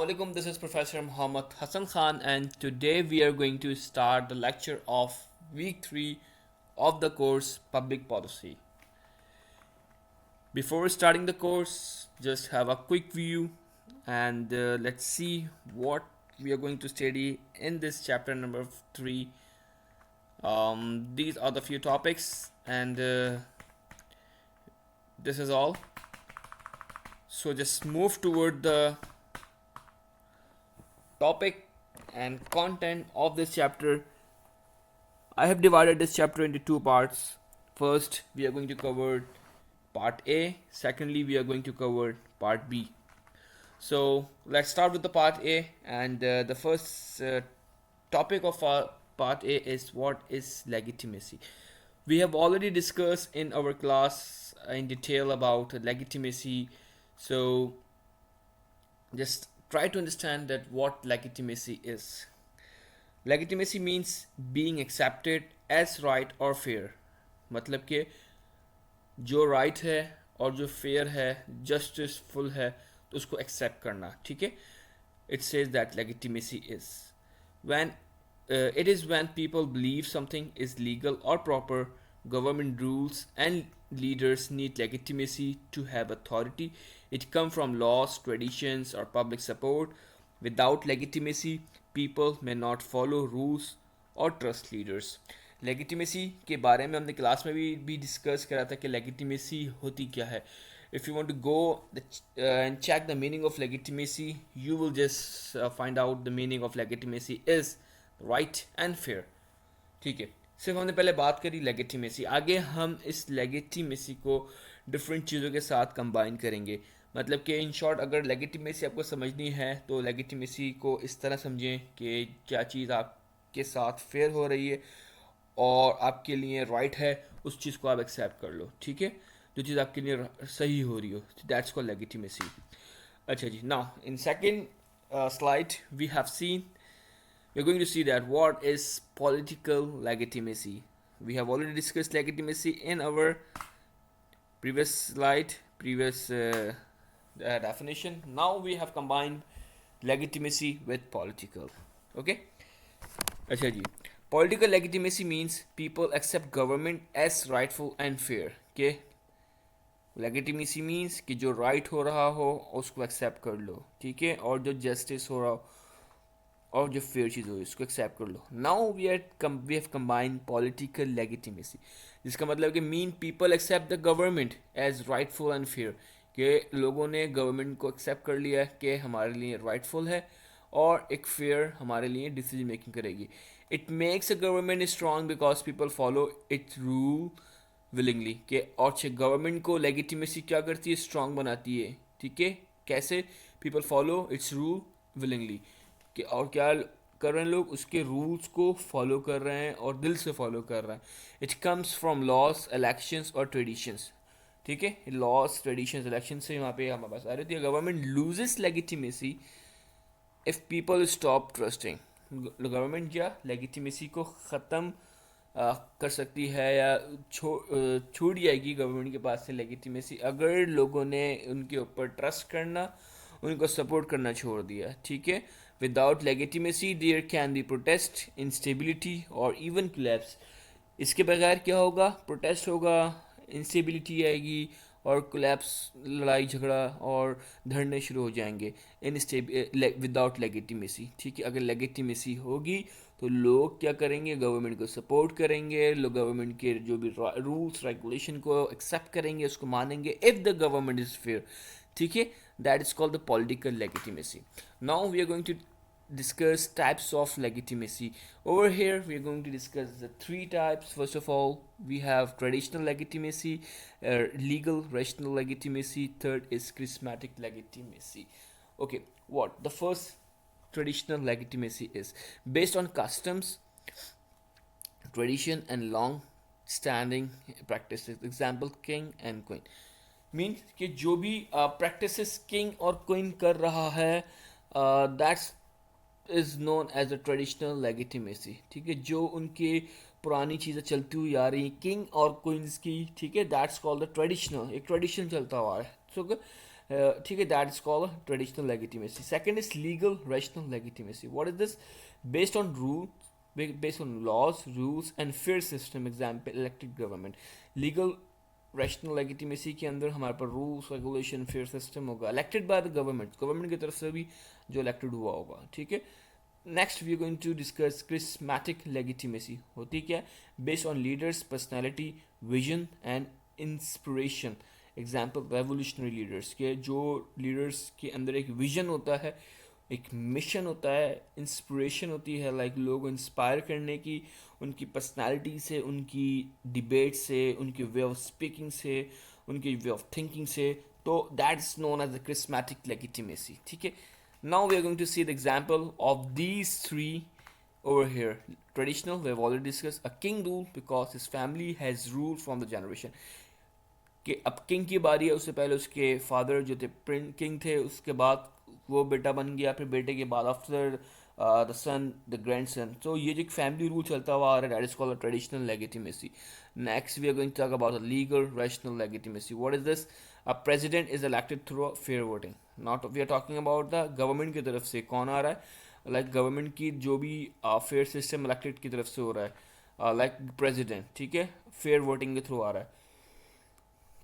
alaikum. This is Professor Muhammad Hassan Khan, and today we are going to start the lecture of week 3 of the course Public Policy. Before starting the course, just have a quick view and let's see what we are going to study in this chapter number 3. These are the few topics, and this is all. So just move toward the topic and content of this chapter. I have divided this chapter into two parts. First, we are going to cover part A. Secondly, we are going to cover part B. So let's start with the part A, and the first topic of our part A is what is legitimacy. We have already discussed in our class in detail about legitimacy. So just try to understand that what legitimacy is. Legitimacy means being accepted as right or fair. मतलब कि जो right है और जो fair है, justiceful है, तो उसको accept करना, ठीक है? It says that legitimacy is when it is when people believe something is legal or proper. Government rules and leaders need legitimacy to have authority. It comes from laws, traditions, or public support. Without legitimacy, people may not follow rules or trust leaders. लेगिटिमेसी के बारे में हमने class में भी discuss करा था कि लेगिटिमेसी होती क्या है. If you want to go and check the meaning of legitimacy, you will just find out the meaning of legitimacy is right and fair. ठीक है, सिर्फ हमने पहले बात करी लेगिटिमेसी. आगे हम इस लेगिटिमेसी को डिफरेंट चीज़ों के साथ कंबाइन करेंगे. मतलब कि इन शॉर्ट अगर लेगिटिमेसी आपको समझनी है तो लेगिटिमेसी को इस तरह समझें कि क्या चीज़ आपके साथ फेयर हो रही है और आपके लिए राइट है, उस चीज़ को आप एक्सेप्ट कर लो. ठीक है, जो चीज़ आपके लिए सही हो रही हो, दैट्स कॉल्ड लेगिटिमेसी. अच्छा जी, now in second slide we have seen we're going to see that what is political legitimacy. We have already discussed legitimacy in our previous slide, previous definition. Now we have combined legitimacy with political. Okay. अच्छा जी, political legitimacy means people accept government as rightful and fair. Okay. Legitimacy means कि जो right हो रहा हो उसको accept कर लो, ठीक है, और जो justice हो रहा हो और जो फेयर चीज़ हो इसको एक्सेप्ट कर लो. Now we have combined political legitimacy, जिसका मतलब कि mean people accept the government as rightful and fair. कि लोगों ने गवर्नमेंट को एक्सेप्ट कर लिया कि हमारे लिए राइटफुल है और एक फेयर हमारे लिए डिसीजन मेकिंग करेगी. It makes a government strong because people follow it's rule willingly. के और गवर्नमेंट को लेगिटिमेसी क्या करती है, स्ट्रॉन्ग बनाती है. ठीक है, कैसे? People follow it's rule willingly, कि और क्या कर रहे हैं लोग, उसके रूल्स को फॉलो कर रहे हैं और दिल से फॉलो कर रहे हैं. It comes from loss, elections और ट्रेडिशंस. ठीक है, लॉस, ट्रेडिशंस, इलेक्शन से वहाँ पे हमारे पास आ रही थी. Government loses legitimacy if people stop trusting. Government क्या लेगिटिमेसी को ख़त्म कर सकती है या छूट जाएगी गवर्नमेंट के पास से लेगिटिमेसी अगर लोगों ने उनके ऊपर ट्रस्ट करना, उनको सपोर्ट करना छोड़ दिया. ठीक है, without legitimacy there can be protest, instability और इवन कोलैप्स. इसके बगैर क्या होगा? प्रोटेस्ट होगा, इंस्टेबिलिटी आएगी और कोलैप्स, लड़ाई झगड़ा और धरने शुरू हो जाएंगे विदाउट लेगिटिमेसी. ठीक है, अगर लेगिटिमेसी होगी तो लोग क्या करेंगे? गवर्नमेंट को सपोर्ट करेंगे, लोग गवर्नमेंट के जो भी रूल्स रेगुलेशन को एक्सेप्ट करेंगे, उसको मानेंगे if the government is fair. ठीक है, that is called the political legitimacy. Now we are going to discuss types of legitimacy. Over here we are going to discuss the three types. First of all, we have traditional legitimacy, legal rational legitimacy, third is charismatic legitimacy. Okay, what the first traditional legitimacy is based on customs, tradition and long standing practices. Example, king and queen. Means कि जो भी practices king और queen कर रहा है that's is known as a traditional legitimacy. ठीक है, जो उनकी पुरानी चीज़ें चलती हुई आ रही किंग और क्वींस की, ठीक है, दैट्स कॉल्ड द ट्रेडिशनल. एक ट्रेडिशन चलता हुआ है. सो ठीक है, that is called traditional legitimacy. Second is legal rational legitimacy. What is this? Based on rule, based on laws, rules and fair system. Example, elected government. Legal rational legitimacy के अंदर हमारे पास rules regulation fair system होगा, elected by the government, government की तरफ से भी जो इलेक्टेड हुआ होगा. ठीक है. Next we are going to discuss charismatic legitimacy. होती क्या है? Based on leaders personality, vision and inspiration. Example, revolutionary leaders के, जो लीडर्स के अंदर एक विजन होता है, एक मिशन होता है, इंस्पिरेशन होती है, लाइक लोग इंस्पायर करने की, उनकी पर्सनालिटी से, उनकी डिबेट से, उनकी वे ऑफ स्पीकिंग से, उनकी वे ऑफ थिंकिंग से. तो that is known as the charismatic legitimacy. ठीक है. Now we are going to see the example of these three over here. Traditional, we have already discussed. A king ruled because his family has ruled from the generation. कि अब king की बारी है, उससे पहले उसके फादर जो थे किंग थे, उसके बाद वो बेटा बन गया, फिर बेटे के बाद after the son the grand son. तो ये जो एक फैमिली रूल चलता हुआ आ रहा है, that is called traditional legitimacy. Next we are going to talk about legal rational legitimacy. What is this? A president is elected through fair voting. Not we are talking about the government की तरफ से कौन आ रहा है, like government की जो भी fair system elected की तरफ से हो रहा है, लाइक प्रेसिडेंट. ठीक है, फेयर वोटिंग के थ्रू आ रहा है.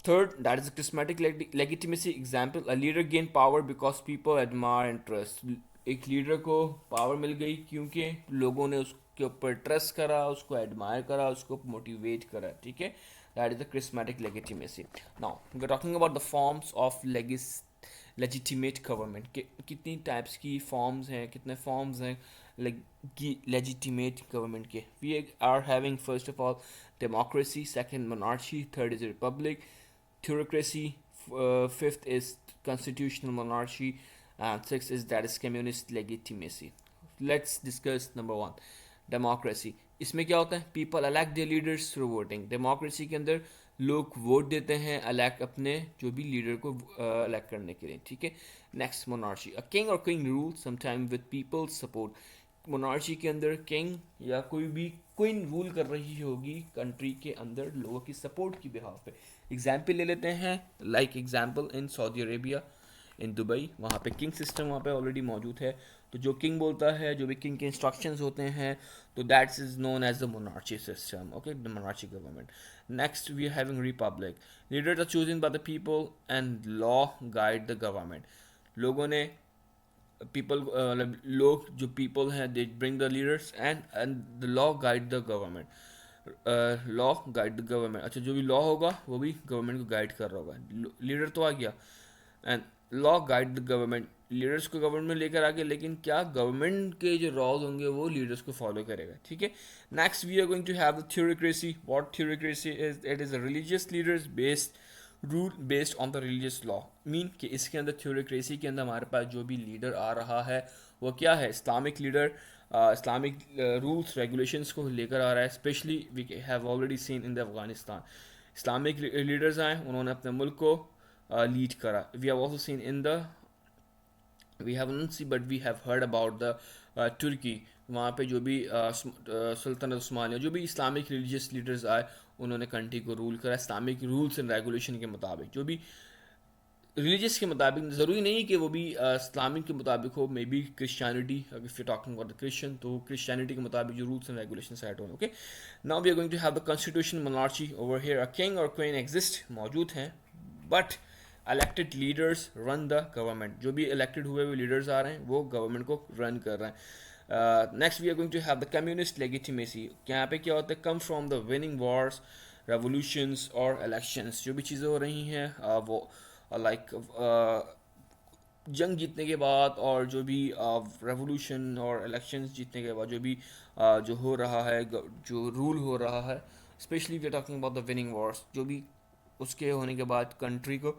Third, that is a charismatic legitimacy. Example, a leader gained power because people admire and trust. एक लीडर को पावर मिल गई क्योंकि लोगों ने उसके ऊपर ट्रस्ट करा, उसको एडमायर करा, उसको मोटिवेट करा. ठीक है, that is the charismatic legitimacy. Now we are talking about the forms of legitimate government. कितनी टाइप्स की फॉर्म्स हैं, कितने फॉर्म्स हैं लेजिटिमेट गवर्नमेंट के. We are having first of all democracy, second monarchy, third is republic, theocracy, fifth is constitutional monarchy, and sixth is that is communist legitimacy. Let's discuss number one, democracy. इसमें क्या होता है? People elect their leaders through voting. Democracy के अंदर लोग vote देते हैं elect अपने जो भी लीडर को elect करने के लिए. ठीक है. Next, monarchy. A king or queen rules sometime with people's support. Monarchy के अंदर किंग या कोई भी क्वीन रूल कर रही होगी कंट्री के अंदर लोगों की सपोर्ट की बिहाफ पे. एग्जाम्पल ले लेते हैं, like example in Saudi Arabia, in Dubai, वहाँ पे किंग सिस्टम वहाँ पे ऑलरेडी मौजूद है. तो जो किंग बोलता है, जो भी किंग के इंस्ट्रक्शंस होते हैं, तो that's is known as the monarchy system. Okay, the monarchy government. Next we are having republic. Leaders are chosen by the people and law guide the government. लोगों ने people लोग जो people हैं, they bring the leaders and the law guide the government. Law guide the government. अच्छा, जो भी law होगा वो भी गवर्नमेंट को गाइड कर रहा होगा. लीडर तो आ गया and law guide the government. Leaders को गवर्नमेंट लेकर आ गया, लेकिन क्या गवर्नमेंट के जो लॉज होंगे वो लीडर्स को फॉलो करेगा. ठीक है. Next we are going to have the theocracy. What theocracy is? It is a religious leaders based rule based on the religious law. Mean कि इसके अंदर थ्योरेक्रेसी के अंदर हमारे पास जो भी लीडर आ रहा है वो क्या है? Islamic leader, Islamic rules regulations को लेकर आ रहा है. Specially we have already seen in the Afghanistan, Islamic leaders आए, उन्होंने अपने मुल्क को लीड करा. We have also seen in the we have not see but we have heard about the Turkey. वहाँ पे जो भी सुल्तान उस्मानिया, जो भी इस्लामिक रिलीजियस लीडर्स आए, उन्होंने कंट्री को रूल करा इस्लामिक रूल्स एंड रेगुलेशन के मुताबिक. जो भी रिलीजियस के मुताबिक, ज़रूरी नहीं कि वो भी इस्लामिक के मुताबिक हो. मे बी क्रिश्चियनिटी, अगर if you talking about the Christian, तो क्रिश्चियनिटी के मुताबिक जो रूल्स एंड रेगुलेशन सेट हो. Okay, now we are going to have the constitution monarchy. Over here a king और क्वीन एग्जिस्ट, मौजूद हैं, but elected leaders run the government. जो भी इलेक्टेड हुए हुए लीडर्स आ रहे हैं वो गवर्नमेंट को रन कर रहे हैं. Next we are going to have the communist legitimacy. यहाँ पे क्या होता है? Come from the winning wars, revolutions और इलेक्शंस. जो भी चीज़ें हो रही हैं वो लाइक जंग जीतने के बाद, और जो भी रेवोल्यूशन और इलेक्शंस जीतने के बाद जो भी जो हो रहा है, जो रूल हो रहा है, specially we are talking about the winning wars, जो भी उसके होने के बाद कंट्री को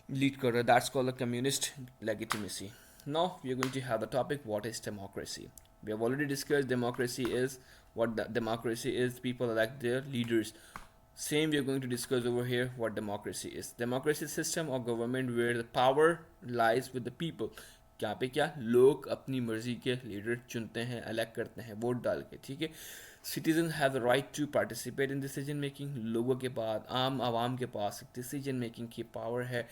लीड कर रहा है, that's called the communist legitimacy. Now we are going to have the topic, what is democracy. We have already discussed democracy is what democracy is. People elect their leaders. Same we are going to discuss over here what democracy is. Democracy system of government where the power lies with the people. यहाँ पे क्या लोग अपनी मर्जी के leader चुनते हैं, elect करते हैं वोट डाल के. ठीक है. Citizens have the right to participate in decision making. लोगों के पास, आम आवाम के पास decision making की power है.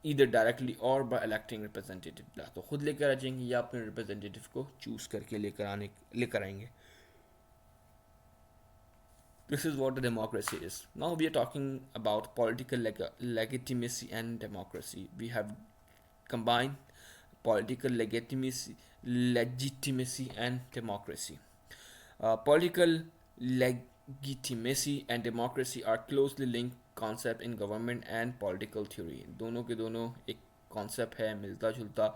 ईदर डायरेक्टली और बाय इलेक्टिंग रिप्रेजेंटेटिव, तो खुद लेकर आ जाएंगे या अपने रिप्रेजेंटेटिव को चूज़ करके लेकर आएंगे. This is what the democracy is. Now we are talking about political legitimacy and democracy. We have combined political legitimacy and democracy. Political legitimacy and democracy are closely linked concept in government and political theory. दोनों के दोनों एक concept है, मिलता जुलता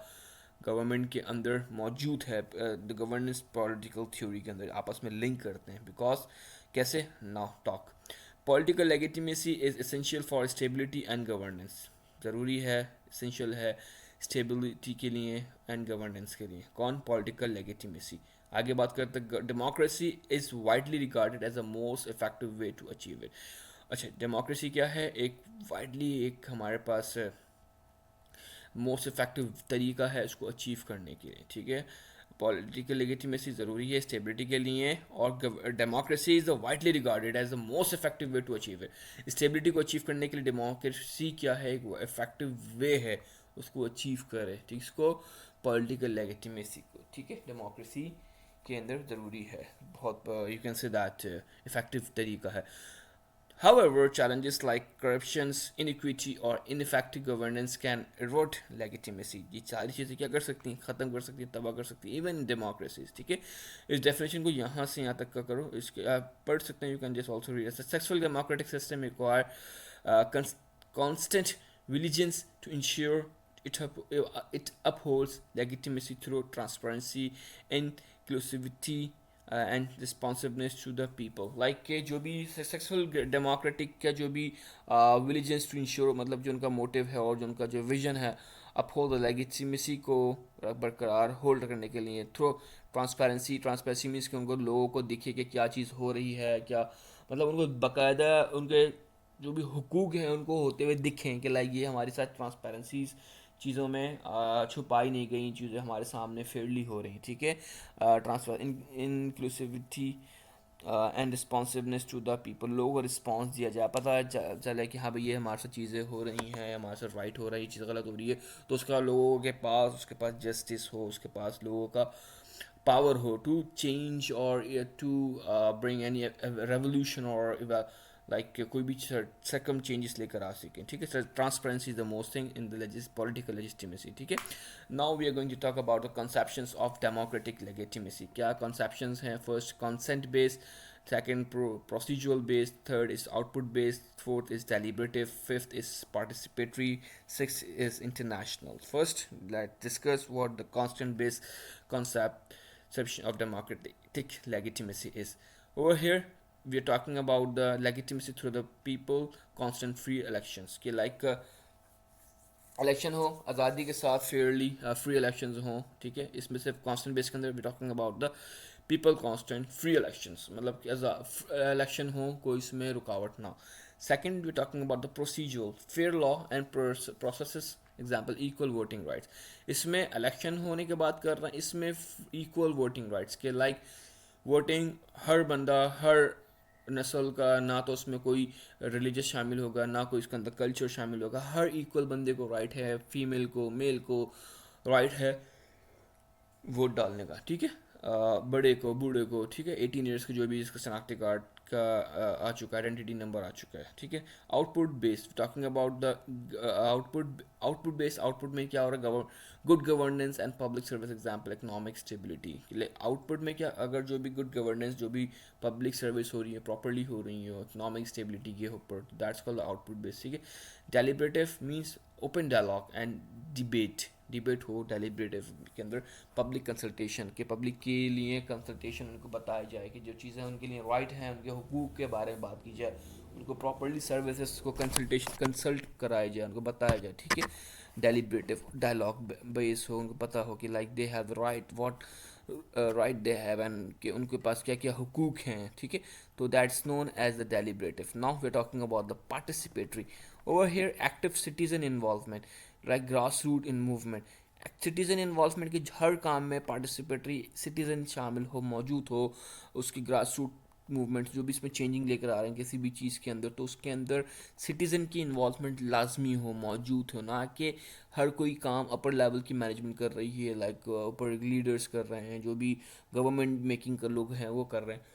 government के अंदर मौजूद है. द गवर्नेंस पॉलिटिकल थ्योरी के अंदर आपस में लिंक करते हैं. बिकॉज कैसे, now talk. Political legitimacy is essential for stability and governance. ज़रूरी है, एसेंशियल है स्टेबिलिटी के लिए एंड गवर्नेंस के लिए. कौन? Political legitimacy. आगे बात करते हैं, democracy is widely regarded as a most effective way to achieve it. अच्छा, डेमोक्रेसी क्या है? एक वाइडली एक हमारे पास मोस्ट इफेक्टिव तरीका है इसको अचीव करने के लिए. ठीक है, पॉलिटिकल लेगिटिमेसी ज़रूरी है स्टेबिलिटी के लिए, और democracy is widely regarded as the most effective way to achieve it. Stability को अचीव करने के लिए डेमोक्रेसी क्या है? एक इफेक्टिव वे है उसको अचीव करे. ठीक, इसको पॉलिटिकल लेगिटिमेसी को, ठीक है, डेमोक्रेसी के अंदर ज़रूरी है. बहुत you can say that effective तरीका है. However, challenges like corruptions, inequity or ineffective governance can erode legitimacy. ये सारी चीज़ें क्या कर सकती हैं? ख़त्म कर सकती हैं, तबाह कर सकती हैं, इवन डेमोक्रेसीज. ठीक है, इस डेफिनेशन को यहाँ से यहाँ तक का करो, इसके आप पढ़ सकते हैं. You can just also read. Successful democratic system require constant vigilance to ensure it upholds legitimacy through transparency, inclusivity, and responsiveness to the people. Like के जो भी सक्सेसफुल डेमोक्रेटिक का जो भी विलिजेंस टू इंश्योर, मतलब जो उनका मोटिव है और जो उनका जो विजन है, अपहोल्ड द लेजिटिमेसी को बरकरार होल्ड करने के लिए थ्रू ट्रांसपेरेंसी मीन्स कि उनको लोगों को दिखे कि क्या चीज़ हो रही है, क्या मतलब उनको बाकायदा उनके जो भी हुकूक हैं उनको होते हुए दिखें कि लाइक ये हमारे साथ ट्रांसपेरेंसी चीज़ों में छुपाई नहीं गई चीज़ें हमारे सामने फेयरली हो रही. ठीक है, transfer inclusivity and responsiveness to the people. लोगों को रिस्पॉन्स दिया जाए, पता चले कि हाँ भाई ये हमारे साथ चीज़ें हो रही हैं, हमारे साथ राइट हो रही है, चीज़ गलत हो रही है, तो उसका लोगों के पास उसके पास जस्टिस हो, उसके पास लोगों का पावर हो टू चेंज और टू ब्रिंग एनी रेवोल्यूशन और लाइक कोई भी सरकम चेंजेस लेकर आ सकें. ठीक है, transparency is the most thing in the political legitimacy. ठीक है, now we are going to talk about the conceptions of democratic legitimacy. क्या कंसेप्शंस हैं? First, consent based. Second, procedural based. Third is output based. Fourth is deliberative. Fifth is participatory. Sixth is international. First, let's discuss what the constant based conception of democratic legitimacy is. Over here, we are talking about the legitimacy through the people, constant free elections. कि like election हो आज़ादी के साथ Fairlie free elections हों. ठीक है, इसमें सिर्फ कांस्टेंट बेस के अंदर we talking about the people constant free elections, मतलब इलेक्शन हो कोई इसमें रुकावट ना. Second, we talking about the procedure fair law and processes. Example, equal voting rights. इसमें इलेक्शन होने के बाद कर रहे हैं, इसमें इक्वल वोटिंग राइट्स के लाइक वोटिंग हर बंदा हर नस्ल का, ना तो उसमें कोई रिलीजियस शामिल होगा ना कोई इसके अंदर कल्चर शामिल होगा. हर इक्वल बंदे को राइट है, फीमेल को मेल को राइट है वोट डालने का. ठीक है, बड़े को बूढ़े को. ठीक है, 18 ईयर्स के जो भी इसका शनाख्ती कार्ड का आ चुका है, आइडेंटिटी नंबर आ चुका है. ठीक है, output based. Talking about the output based. Output में क्या हो रहा है? Good governance and public service. Example, economic stability. Output में क्या, अगर जो भी गुड गवर्नेंस जो भी पब्लिक सर्विस हो रही है प्रॉपरली हो रही है इकोनॉमिक स्टेबिलिटी के ऊपर, दैट्स कॉल्ड आउटपुट बेस्ड. ठीक है, deliberative means open dialogue and debate हो. डेलिब्रेटिव के अंदर पब्लिक कंसल्टेशन के पब्लिक के लिए कंसल्टेशन उनको बताया जाए कि जो चीज़ें उनके लिए राइट हैं, उनके हुकूक के बारे में बात की जाए, उनको प्रॉपरली सर्विसेज को कंसल्ट कराया जाए, उनको बताया जाए. ठीक है, डेलिब्रेटिव डायलॉग बेस हो, उनको पता हो कि like they have right what right they have and कि उनके पास क्या क्या हुकूक हैं. ठीक है, तो that's known as the deliberative. Now we are talking about the participatory. Over here active citizen involvement like grass root in movement. Citizen involvement की हर काम में पार्टिसिपेटरी सिटीज़न शामिल हो, मौजूद हो, उसकी ग्रास रूट मूवमेंट्स जो भी इसमें चेंजिंग लेकर आ रहे हैं किसी भी चीज़ के अंदर, तो उसके अंदर सिटीज़न की इन्वॉल्वमेंट लाजमी हो, मौजूद हो, ना कि हर कोई काम अपर लेवल की मैनेजमेंट कर रही है, लाइक ऊपर लीडर्स कर रहे हैं, जो भी गवर्नमेंट मेकिंग कर लोग हैं वो कर रहे हैं।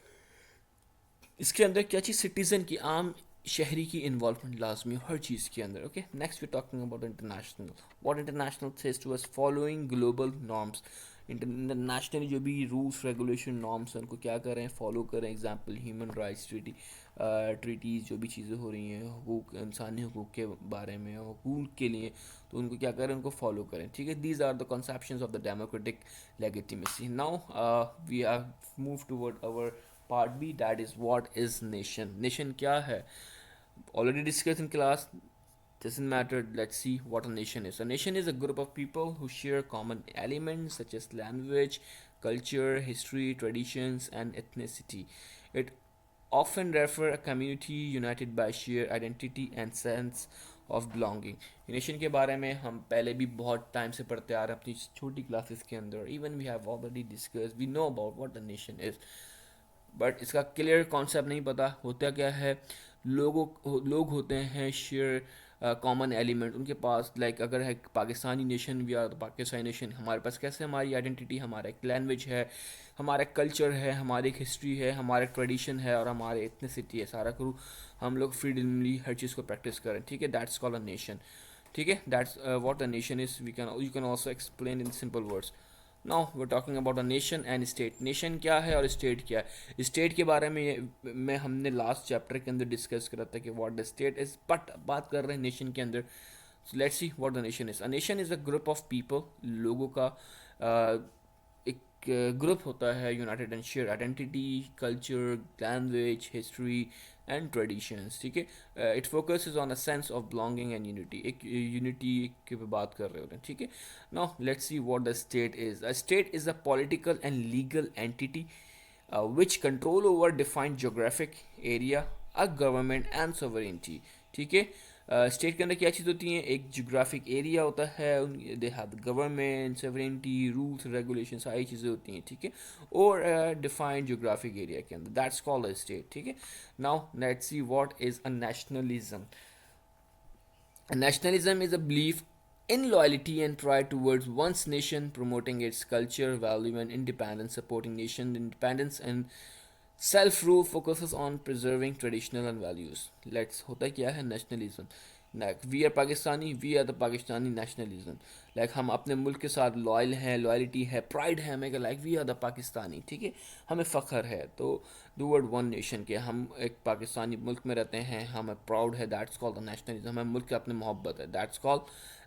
इसके अंदर क्या चीज़, सिटीज़न की, आम शहरी की इन्वॉल्वमेंट लाजमी हो हर चीज़ के अंदर। Okay, next we talking about international. What international says to us, following global norms. Internationally जो भी रूल्स रेगुलेशन नॉर्म्स हैं उनको क्या करें, फॉलो करें। एग्जांपल ह्यूमन राइट्स ट्रीटीज़, जो भी चीज़ें हो रही हैं हकूक, इंसानी हकूक के बारे में, हकूक के लिए, तो उनको क्या करें, उनको फॉलो करें। ठीक है, these are the conceptions of the democratic legitimacy. Now we are move toward our part B, that is what is nation. Nation क्या है, already discussed in class, doesn't matter. Let's see what a nation is. A nation is a group of people who share common elements such as language, culture, history, traditions and ethnicity. It often refer a community united by shared identity and sense of belonging. Nation के बारे में हम पहले भी बहुत time से पढ़ते आ रहे हैं अपनी छोटी क्लासेस के अंदर। Even we have already discuss, we know about what the nation is, but इसका क्लियर कॉन्सेप्ट नहीं पता। होता क्या है, लोग होते हैं शेयर कॉमन एलिमेंट उनके पास, लाइक अगर है Pakistani nation, we are Pakistani nation, हमारे पास कैसे हमारी आइडेंटिटी, हमारा एक लैंग्वेज है, हमारा कल्चर है, हमारी एक हिस्ट्री है, हमारा ट्रेडिशन है और हमारे इथनिसिटी है, सारा करूँ हम लोग फ्रीडमली हर चीज़ को प्रैक्टिस करें। ठीक है, दैट्स कॉल्ड अ नेशन। ठीक है, that's what a nation is. We can you can also explain in simple words. Now we talking about a nation and state. Nation क्या है और स्टेट क्या है। स्टेट के बारे में हमने लास्ट चैप्टर के अंदर डिस्कस करा था कि what the state is, but बात कर रहे हैं नेशन के अंदर। So let's see what the nation is. A nation is a group of people, लोगों का एक ग्रुप होता है, United and share identity, culture, language, history and traditions. ठीक है, it focuses on a sense of belonging and unity, एक unity की बात कर रहे होते हैं। ठीक है, now let's see what the state is. A state is a political and legal entity which control over defined geographic area, a government and sovereignty. ठीक है, स्टेट के अंदर क्या चीज़ होती है, एक जियोग्राफिक एरिया होता है, they have government, sovereignty, rules regulation, सारी चीज़ें होती हैं। ठीक है, और डिफाइंड जियोग्राफिक एरिया के अंदर, दैट्स कॉल्ड अ स्टेट। ठीक है, now let's see what is a nationalism. Nationalism is a belief in loyalty and pride towards one's nation, promoting its culture, value, and independence, supporting nation independence and self-rule, focuses on preserving traditional and values. Let's होता क्या है nationalism, like we are Pakistani, we are the Pakistani nationalism, like हम अपने मुल्क के साथ loyal हैं, loyalty है, प्राइड है हमें, like we are the Pakistani. ठीक है, हमें फ़ख्र है तो टूवर्ड वन नेशन के, हम एक पाकिस्तानी मुल्क में रहते हैं, हमें प्राउड है, दैट्स कॉल्ड द नेशनलिज्म। हमें मुल्क के अपने मोहब्बत है, that's called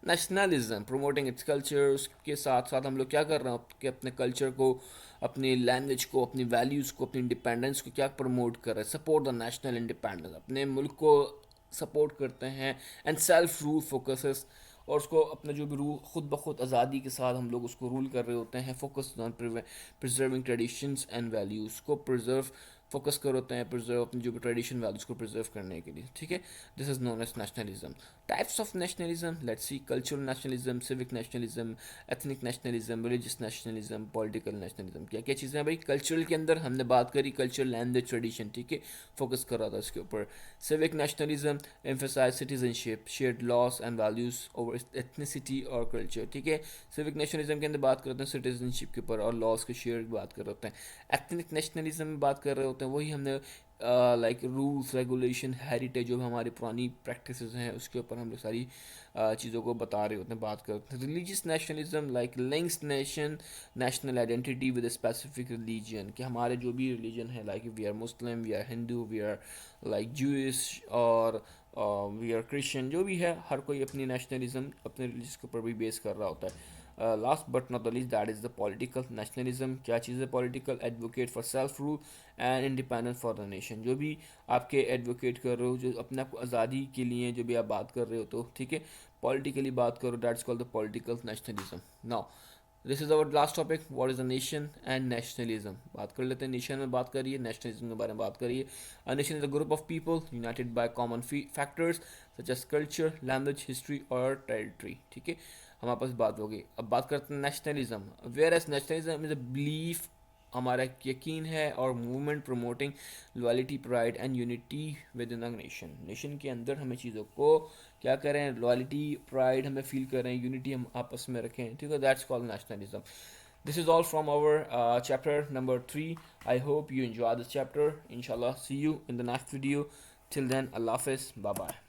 nationalism. Promoting its culture, उसके साथ साथ हम लोग क्या कर रहे हैं कि अपने कल्चर को, अपनी लैंग्वेज को, अपनी वैल्यूज़ को, अपनी इंडिपेंडेंस को क्या प्रमोट कर रहे हैं, सपोर्ट द नेशनल इंडिपेंडेंस, अपने मुल्क को सपोर्ट करते हैं। एंड सेल्फ रूल फोकसेस, और उसको अपना जो भी रूल खुद ब खुद आज़ादी के साथ हम लोग उसको रूल कर रहे होते हैं। Focus on preserving traditions and values को प्रिजर्व फोकस कर होते हैं, प्रिजर्व अपनी जो भी ट्रेडिशन वैल्यूज़ को प्रिजर्व करने के लिए। ठीक है, this is known as nationalism. Types of nationalism, let's see, cultural nationalism, civic nationalism, ethnic nationalism, religious nationalism, political nationalism. क्या क्या चीज़ें हैं भाई, कल्चरल के अंदर हमने बात करी, कल्चर, लैंग्वेज, ट्रेडिशन। ठीक है, फोकस कर रहा था इसके ऊपर। Civic nationalism emphasize citizenship, shared laws and values over ethnicity or culture. ठीक है, सिविक नेशनलिज्म के अंदर बात करते हैं सिटीजनशिप के ऊपर और लॉज के शेयर की बात कर रहे होते हैं। एथनिक नेशनलिज्म में बात कर रहे होते हैं, वही हमने लाइक रूल्स रेगुलेशन, हेरिटेज, जो हमारी पुरानी प्रैक्टिसेस हैं उसके ऊपर हम लोग सारी चीज़ों को बता रहे होते हैं, बात करते हैं। Religious nationalism like links nation national identity with specific religion, कि हमारे जो भी रिलीजन है, like we are Muslim, we are Hindu, we are like Jewish और वी आर क्रिश्चियन, जो भी है, हर कोई अपनी नेशनलिज्म अपने रिलीजन के ऊपर भी बेस कर रहा होता है। Last but not the least, that is the political nationalism. क्या चीज़ है political, advocate for self rule and independence for the nation, जो भी आपके एडवोकेट कर रहे हो, जो अपने आप को आज़ादी के लिए जो भी आप बात कर रहे हो, तो ठीक है, पॉलिटिकली बात करो, that's called the political nationalism. Now this is our last topic, what is a nation and nationalism. बात कर लेते हैं, नेशन में बात करिए, नेशनलिज्म के बारे में बात करिए। A nation is a group of people united by common factors such as culture, language, history और टेरिटरी। ठीक है, हमारे पास बात होगी। अब बात करते हैं nationalism. Whereas nationalism is a belief हमारा एक यकीन है, और movement promoting loyalty, pride and unity within the nation. Nation के अंदर हमें चीज़ों को क्या करें, लॉयल्टी प्राइड हमें फील करें, यूनिटी हम आपस में रखें, ठीक है, that's called nationalism. This is all from our chapter number 3. I hope you enjoy this chapter. Inshallah, see you in the next video. Till then, Allah Hafiz. Bye bye.